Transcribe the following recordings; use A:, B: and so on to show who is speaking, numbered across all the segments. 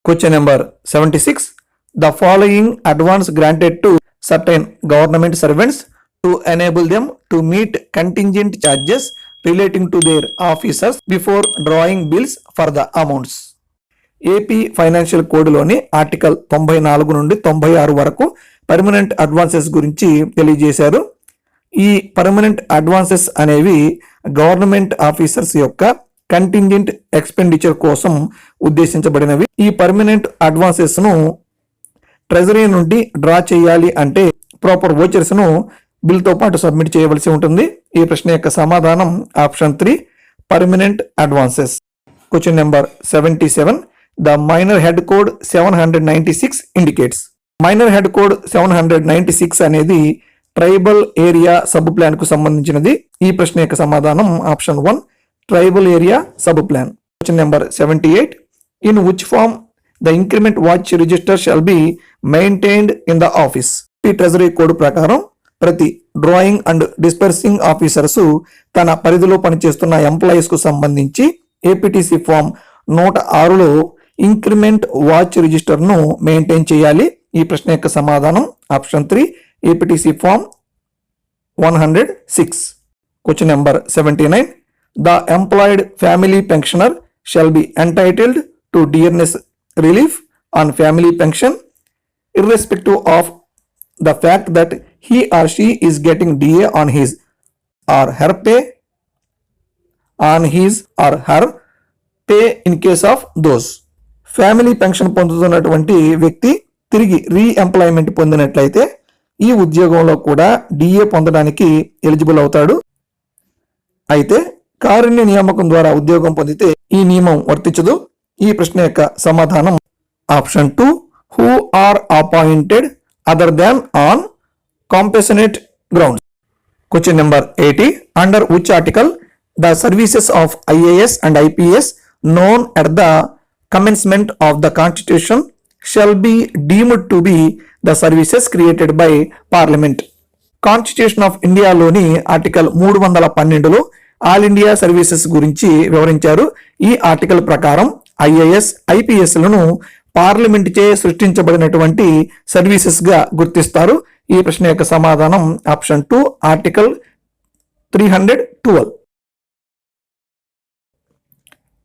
A: Question number 76. The following advance granted to certain government servants to enable them to meet contingent charges relating to their officers before drawing bills for the amounts. AP financial కోడ్లోని article 94 నుండి 96 వరకు permanent advances గురించి తెలియజేశారు. ఈ permanent advances అనేవి government officers యొక్క contingent expenditure కోసం ఉద్దేశించబడినవి. ఈ పర్మనెంట్ అడ్వాన్సెస్ ను ట్రెజరీ నుండి డ్రా చేయాలి అంటే ప్రాపర్ వోచర్స్ ను బిల్ తో పాటు సబ్మిట్ చేయవలసి ఉంటుంది. ఈ ప్రశ్న యొక్క సమాధానం option 3 permanent advances. Question number 77. The minor head code 796 indicates. Minor head code 796 అనేది ట్రైబల్ ఏరియా సబ్ ప్లాన్ కు సంబంధించినది. ఈ ప్రశ్న యొక్క సమాధానం option 1 tribal area sub plan. Question number 78. In which form the increment watch register shall be maintained in the office? ఈ treasury code ప్రకారం ప్రతి డ్రాయింగ్ అండ్ డిస్పర్సింగ్ ఆఫీసర్స్ తన పరిధిలో పనిచేస్తున్న ఎంప్లాయీస్ కు సంబంధించి ఏపీటీసీ ఫామ్ 106లో ఇంక్రిమెంట్ వాచ్ రిజిస్టర్ ను మెయింటైన్ చేయాలి. ఈ ప్రశ్న యొక్క సమాధానం option 3 APTC form 106. Question number 79. The employed family pensioner shall be entitled to dearness relief on family pension irrespective of the fact that he or she is getting DA on his or her pay in case of those. Family pension పొందుతున్నటువంటి వ్యక్తి తిరిగి re-employment పొందినట్లయితే ఈ ఉద్యోగంలో కూడా DA పొందడానికి eligible అవుతాడు. అయితే కారుణ్య నియామకం ద్వారా ఉద్యోగం పొందితే ఈ నియమం వర్తించదు. ఈ ప్రశ్న యొక్క సమాధానం option 2 who are appointed other than on compensate grounds. Question number 80. Under which article the services of IAS and IPS known at the commencement of the constitution shall be deemed to be the services created by parliament. Constitution of ఇండియాలోని article 312లో all India services గురించి వివరించారు. ఈ article ప్రకారం IAS IPS లను parliament చే సృష్టించబడినటువంటి services గా గుర్తిస్తారు. ఈ ప్రశ్న యొక్క సమాధానం option 2 article 312.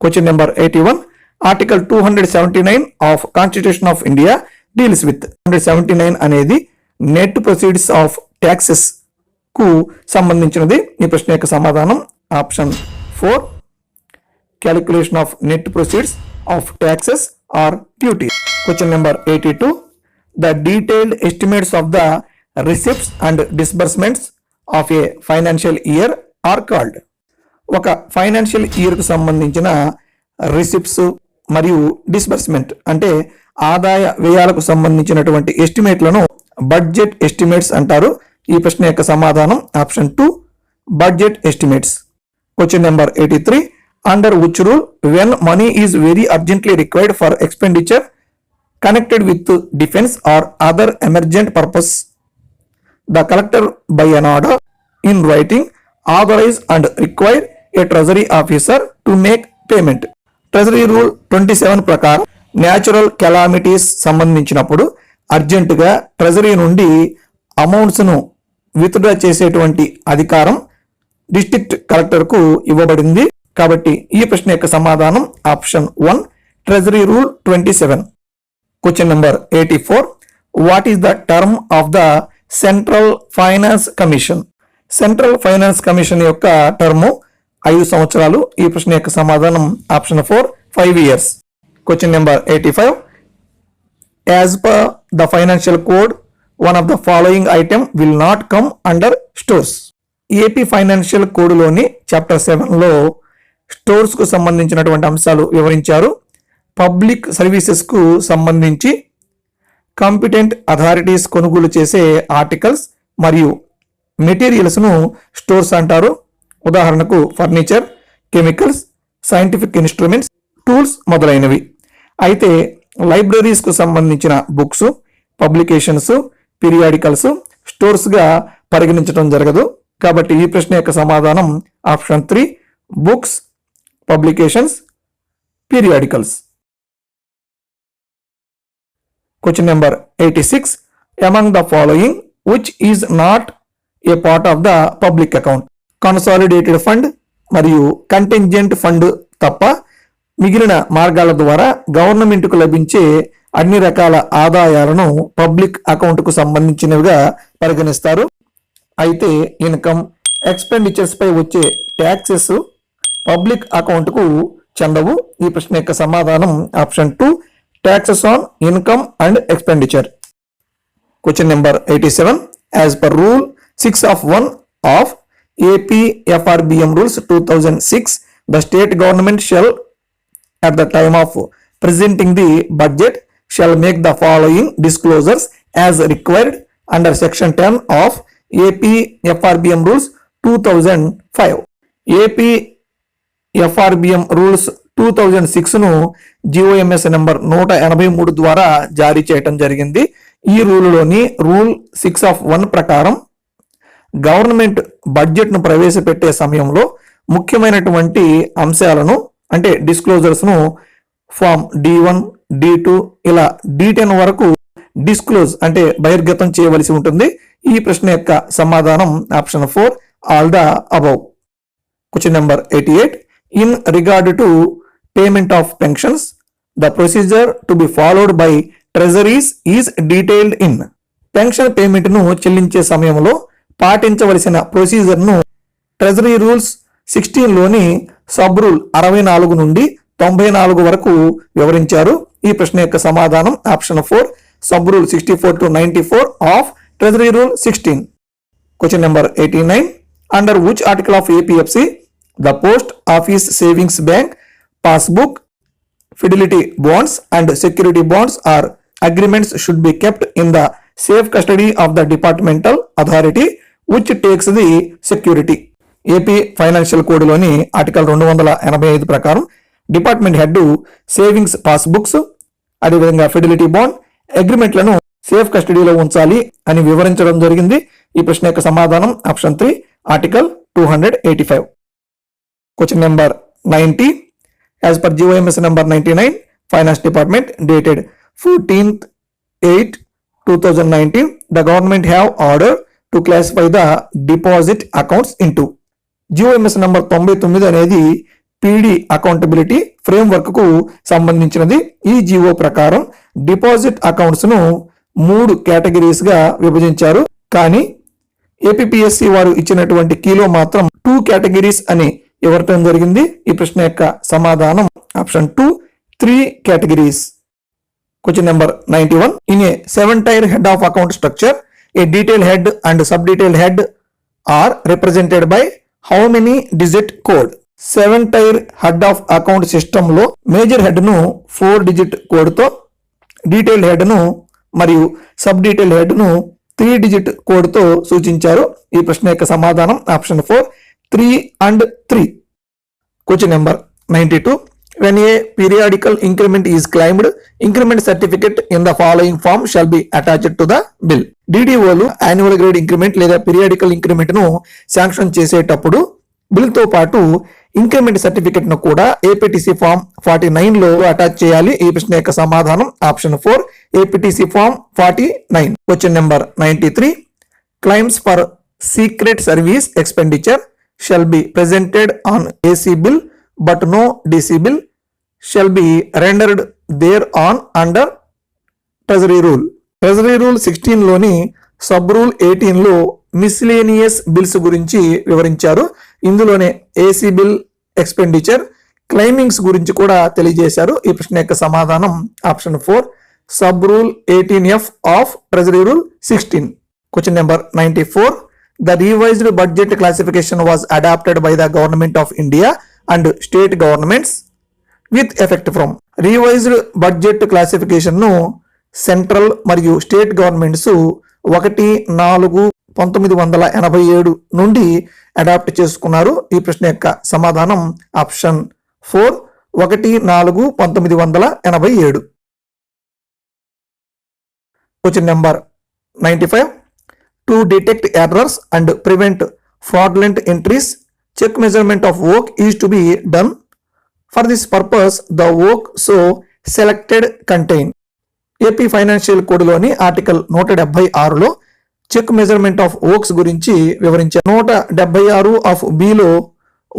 A: Question number 81. Article 279 of constitution of India deals with. 279 అనేది నెట్ ప్రొసీడ్స్ ఆఫ్ ట్యాక్సెస్ కు సంబంధించినది. ఈ ప్రశ్న యొక్క సమాధానం option 4 calculation of net proceeds of taxes or duty. Question number 82. The detailed estimates of the receipts and disbursements of a financial year are called. ఒక financial year కు సంబంధించిన receipts మరియు డిస్బర్స్మెంట్ అంటే ఆదాయ వ్యయాలకు సంబంధించినటువంటి ఎస్టిమేట్లను బడ్జెట్ ఎస్టిమేట్స్ అంటారు. ఈ ప్రశ్న యొక్క సమాధానం option 2 budget estimates. Question number 83. Under which rule when money is very urgently required for expenditure connected with defence or other emergent purpose the collector by an order in writing authorize and require a treasury officer to make payment. Treasury rule 27 ప్రకారం natural calamities సంబంధించినప్పుడు అర్జెంటుగా treasury నుండి amounts ను withdraw చేసేటువంటి అధికారం district collector కు ఇవ్వబడింది. కాబట్టి ఈ ప్రశ్న యొక్క సమాధానం option 1 treasury rule 27. Question number 84. What is the term of the central finance commission? Central finance commission యొక్క టర్ము 5 సంవత్సరాలు. ఈ ప్రశ్న యొక్క సమాధానం option 4 5 years. Question number 85. As per the financial code one of the following item will not come under stores. AP financial కోడ్లోని chapter 7లో stores కు సంబంధించినటువంటి అంశాలు వివరించారు. పబ్లిక్ సర్వీసెస్ కు సంబంధించి కాంపిటెంట్ అథారిటీస్ కొనుగోలు చేసే ఆర్టికల్స్ మరియు మెటీరియల్స్ ను స్టోర్స్ అంటారు. ఉదాహరణకు furniture, chemicals, scientific instruments, tools మొదలైనవి. అయితే లైబ్రరీస్ కు సంబంధించిన బుక్స్, పబ్లికేషన్స్, పీరియాడికల్స్ స్టోర్స్ గా పరిగణించడం జరగదు. కాబట్టి ఈ ప్రశ్న యొక్క సమాధానం option 3 books, publications, periodicals. Question number 86. Among the following, which is not a part of the public account? Consolidated fund మరియు కంటింజెంట్ ఫండ్ తప్ప మిగిలిన మార్గాల ద్వారా గవర్నమెంట్కు లభించే అన్ని రకాల ఆదాయాలను పబ్లిక్ అకౌంట్కు సంబంధించినవిగా పరిగణిస్తారు. అయితే ఇన్కమ్, ఎక్స్పెండిచర్స్ పై వచ్చే ట్యాక్సెస్ పబ్లిక్ అకౌంట్కు చెందవు. ఈ ప్రశ్న యొక్క సమాధానం option 2, taxes on income and expenditure. Question number 87. As per rule 6 of 1 of AP FRBM rules 2006, the state government shall at the time of presenting the budget shall make the following disclosures as required under section 10 of AP FRBM rules 2005. AP FRBM rules 2006 ను GOMS number 183 ద్వారా జారీ చేయటం జరిగింది. ఈ రూలులోని rule 6 of 1 ప్రకారం government budget ను ప్రవేశపెట్టే సమయంలో ముఖ్యమైనటువంటి అంశాలను అంటే డిస్క్లోజర్స్ ను ఫామ్ D1, D2 ఇలా D10 వరకు డిస్క్లోజ్ అంటే బహిర్గతం చేయవలసి ఉంటుంది. ఈ ప్రశ్న యొక్క సమాధానం option 4, all the above. Question number 88. In regard to payment of pensions, the procedure to be followed by treasuries is detailed in. Pension payment ను చెల్లించే సమయంలో పాటించవలసిన ప్రొసీజర్ ను ట్రెజరీ రూల్స్ 16 లోని సబ్ రూల్ 64 నుండి 94 వరకు వివరించారు. ఈ ప్రశ్న యొక్క సమాధానం option 4, sub rule 64 to 94 of treasury rule 16. Question number 89. Under which article of APFC the post office savings bank passbook, fidelity bonds and security bonds or agreements should be kept in the safe custody of the departmental authority which takes the security. AP financial code లోని article 285 ప్రకారం department head savings passbooks అదేవిధంగా fidelity bond అగ్రిమెంట్లను safe కస్టడీలో ఉంచాలి అని వివరించడం జరిగింది. ఈ ప్రశ్న యొక్క సమాధానం option 3, article 285. Question number 90. As per GOMS number 99, Finance Department dated 14th 8 2019, the government have order to classify the deposit accounts into. GOMS number 99 అనేది PD అకౌంటబిలిటీ ఫ్రేమ్వర్క్ కు సంబంధించినది. ఈ జీవో ప్రకారం డిపాజిట్ అకౌంట్స్ ను 3 కేటగిరీస్ గా విభజించారు. కానీ APPSC వారు ఇచ్చినటువంటి కీలో మాత్రం 2 కేటగిరీస్ అని ఇవ్వటం జరిగింది. ఈ ప్రశ్న యొక్క సమాధానం option 2, 3 categories. Question number 91. In a 7-tier head of account structure, a detail head and sub-detail head are represented by how many digit code? 7-tier head of account system లో మేజర్ హెడ్ ను 4 digit code తో, detail head ను మరియు sub detail head ను 3 digit code తో సూచించారు. ఈ ప్రశ్న యొక్క సమాధానం option 4, 3 and 3. Question number 92. When a periodical increment is claimed, increment certificate in the following form shall be attached to the bill. DDOలు యాన్యువల్ గ్రేడ్ ఇంక్రిమెంట్ లేదా పీరియాడికల్ ఇంక్రిమెంట్ ను శాంక్షన్ చేసేటప్పుడు బిల్ తో పాటు ఇంక్రిమెంట్ సర్టిఫికెట్ ను కూడా APTC form 49 లో attach చేయాలి. ఈ ప్రశ్న యొక్క సమాధానం option 4, APTC form 49. Question number 93. Claims for secret service expenditure shall be presented on AC bill but no DC bill shall be rendered thereon under Treasury Rule. Treasury Rule 16 లోని sub rule 18 లో miscellaneous bills గురించి వివరించారు. ఇందులోనే AC bill expenditure క్లైమింగ్స్ గురించి కూడా తెలియజేశారు. ఈ ప్రశ్న యొక్క సమాధానం option 4, sub rule 18F of treasury rule 16. Question number 94. The revised budget classification was adopted by the Government of India and state governments with effect from. Revised budget classification ను central మరియు state governments 1/4/1987 నుండి adapt చేసుకున్నారు. ఈ ప్రశ్న యొక్క సమాధానం option 4, 1/4/1987. Question number 95. To detect errors and prevent fraudulent entries, check measurement of work is to be done. For this purpose, the work so selected contain AP financial కోడ్లోని article 176లో check measurement of works గురించి వివరించారు. 176 of below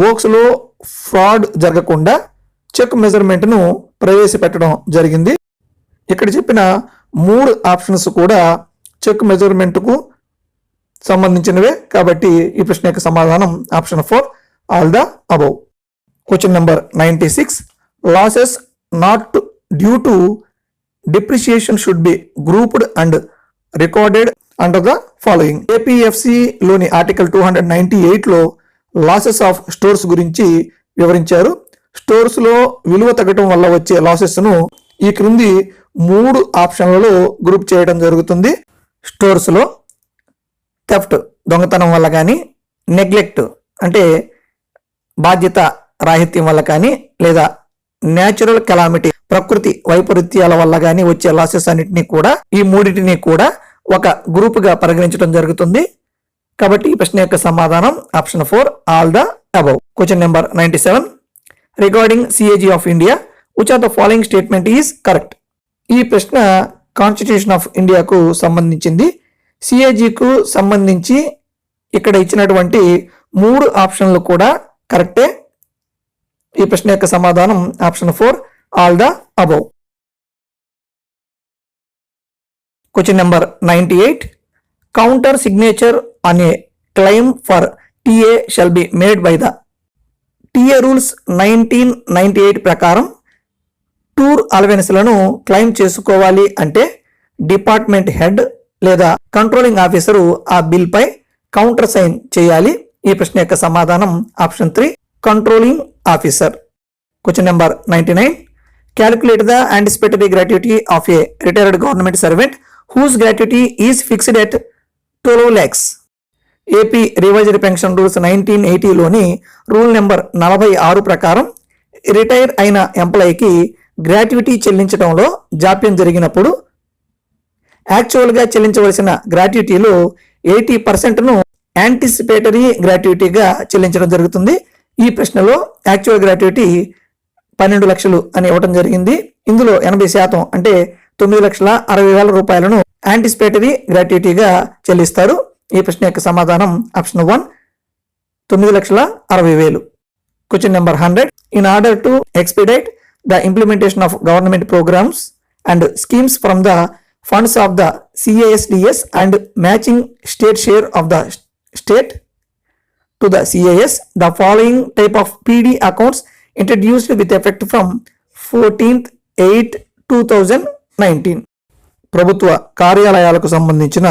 A: works లో fraud జరగకుండా check measurement ను ప్రవేశపెట్టడం జరిగింది. ఇక్కడ చెప్పిన 3 ఆప్షన్స్ కూడా చెక్ మెజర్మెంట్ కు సంబంధించినవే కాబట్టి ఈ ప్రశ్న యొక్క సమాధానం option 4 all the above. Question number 96. Losses not due to depreciation should be grouped and recorded under the following. APFC లోని ఆర్టికల్ 298లో లాసెస్ ఆఫ్ స్టోర్స్ గురించి వివరించారు. స్టోర్స్ లో విలువ తగ్గటం వల్ల వచ్చే లాసెస్ ను ఈ క్రింది 3 ఆప్షన్లలో గ్రూప్ చేయడం జరుగుతుంది. స్టోర్స్ లో థెఫ్ట్ దొంగతనం వల్ల కానీ, నెగ్లెక్ట్ అంటే బాధ్యత రాహిత్యం వల్ల కానీ, లేదా న్యాచురల్ కెలామిటీ ప్రకృతి వైపరీత్యాల వల్ల కానీ వచ్చే లాసెస్ అన్నిటినీ కూడా ఈ మూడింటిని కూడా ఒక గ్రూప్ గా పరిగణించడం జరుగుతుంది. కాబట్టి ఈ ప్రశ్న యొక్క సమాధానం option 4 all the above. Question number 97. Regarding CAG of India which are the following statement is correct. ఈ ప్రశ్న కాన్స్టిట్యూషన్ ఆఫ్ ఇండియాకు సంబంధించింది. సిఏజీకు సంబంధించి ఇక్కడ ఇచ్చినటువంటి 3 ఆప్షన్లు కూడా కరెక్టే. ఈ ప్రశ్న యొక్క సమాధానం option 4 all the above. Question number 98. Counter signature on a claim for TA shall be made by the TA rules 1998 ప్రకారం టూర్ అలవెన్స్లను క్లెయిమ్ చేసుకోవాలి అంటే డిపార్ట్మెంట్ హెడ్ లేదా కంట్రోలింగ్ ఆఫీసరు ఆ బిల్ పై కౌంటర్ సైన్ చేయాలి. ఈ ప్రశ్న యొక్క సమాధానం option 3 controlling officer. Question number 99. Calculate the anticipatory gratuity of a retired government servant whose gratuity is fixed at 12 lakhs. AP revised pension rules 1980లోని rule number 46 ప్రకారం retire అయిన ఎంప్లాయీకి గ్రాట్యుటీ చెల్లించడంలో జాప్యం జరిగినప్పుడు యాక్చువల్గా చెల్లించవలసిన గ్రాట్యుటీలో 80%ను యాంటిసిపేటరీ గ్రాట్యుటీగా చెల్లించడం జరుగుతుంది. ఈ ప్రశ్నలో యాక్చువల్ గ్రాట్యుటీ 12 లక్షలు అని ఇవ్వడం జరిగింది. ఇందులో 80% అంటే 9,60,000 రూపాయలను యాంటిసిపేటరీ గ్రాట్యుటీగా చెల్లిస్తారు. ఈ ప్రశ్న యొక్క సమాధానం option 1 9,60,000. Question number 100. In order to expedite the implementation of government programs and schemes from the funds of the CASDS and matching state share of the state to the CAS, the following type of PD accounts introduced with effect from 14/8/2019. ప్రభుత్వ కార్యాలయాలకు సంబంధించిన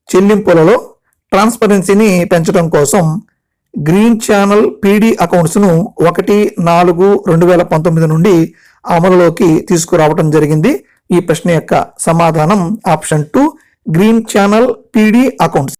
A: చెల్లింపులలో ట్రాన్స్పరెన్సీని పెంచడం కోసం green channel PD accounts ను 1/4/2019 నుండి అమలులోకి తీసుకురావడం జరిగింది. ఈ ప్రశ్న యొక్క సమాధానం option 2 green channel PD accounts.